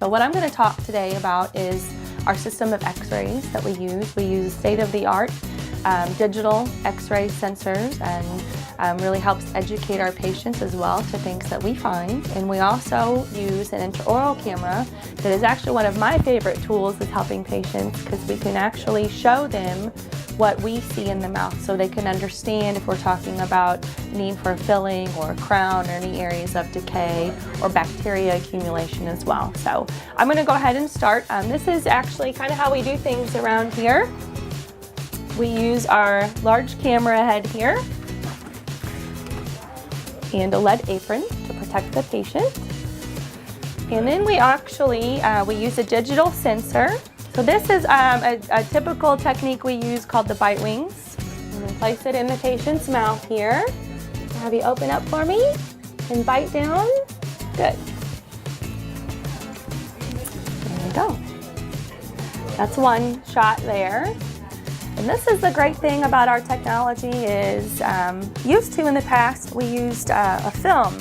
So what I'm going to talk today about is our system of x-rays that we use. We use state-of-the-art digital x-ray sensors, and really helps educate our patients as well to things that we find. And we also use an intraoral camera that is actually one of my favorite tools is helping patients, because we can actually show them what we see in the mouth so they can understand if we're talking about need for a filling or a crown or any areas of decay or bacteria accumulation as well. So I'm going to go ahead and start. This is actually kind of how we do things around here. We use our large camera head here and a lead apron to protect the patient. And then we actually, we use a digital sensor. So this is a typical technique we use called the bite wings. I'm going to place it in the patient's mouth here. Have you open up for me and bite down. Good. There we go. That's one shot there. And this is the great thing about our technology is, used to in the past, we used a film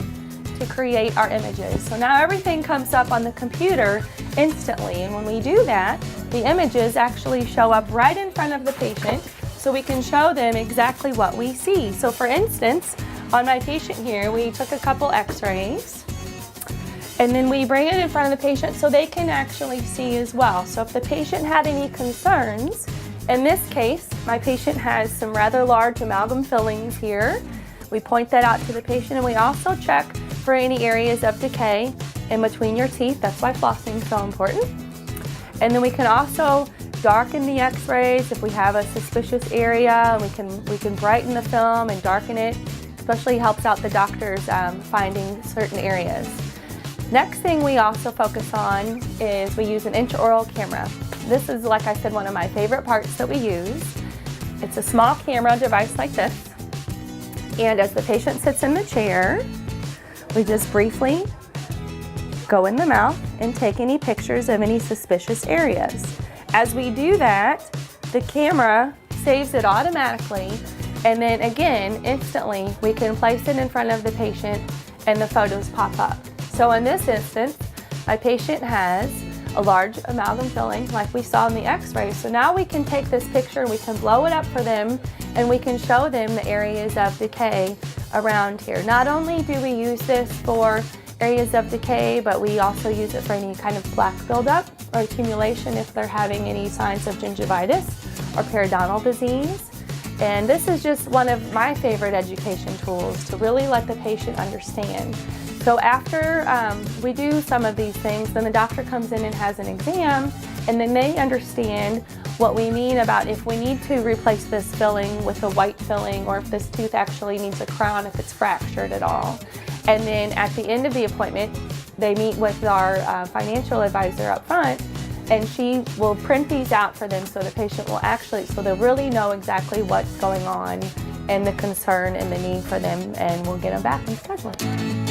to create our images. So now everything comes up on the computer instantly, and when we do that, the images actually show up right in front of the patient so we can show them exactly what we see. So for instance, on my patient here, we took a couple x-rays and then we bring it in front of the patient so they can actually see as well. So if the patient had any concerns, in this case, my patient has some rather large amalgam fillings here. We point that out to the patient, and we also check for any areas of decay in between your teeth. That's why flossing is so important. And then we can also darken the x-rays if we have a suspicious area. We can brighten the film and darken it. Especially helps out the doctors finding certain areas. Next thing we also focus on is we use an intraoral camera. This is, like I said, one of my favorite parts that we use. It's a small camera device like this. And as the patient sits in the chair, we just briefly go in the mouth and take any pictures of any suspicious areas. As we do that, the camera saves it automatically, and then again, instantly, we can place it in front of the patient and the photos pop up. So in this instance, my patient has a large amalgam filling like we saw in the x-ray. So now we can take this picture and we can blow it up for them, and we can show them the areas of decay around here. Not only do we use this for areas of decay, but we also use it for any kind of plaque buildup or accumulation if they're having any signs of gingivitis or periodontal disease. And this is just one of my favorite education tools to really let the patient understand. So after we do some of these things, then the doctor comes in and has an exam, and then they understand what we mean about if we need to replace this filling with a white filling, or if this tooth actually needs a crown if it's fractured at all. And then at the end of the appointment, they meet with our financial advisor up front, and she will print these out for them so the patient will actually, so they'll really know exactly what's going on and the concern and the need for them, and we'll get them back and schedule it.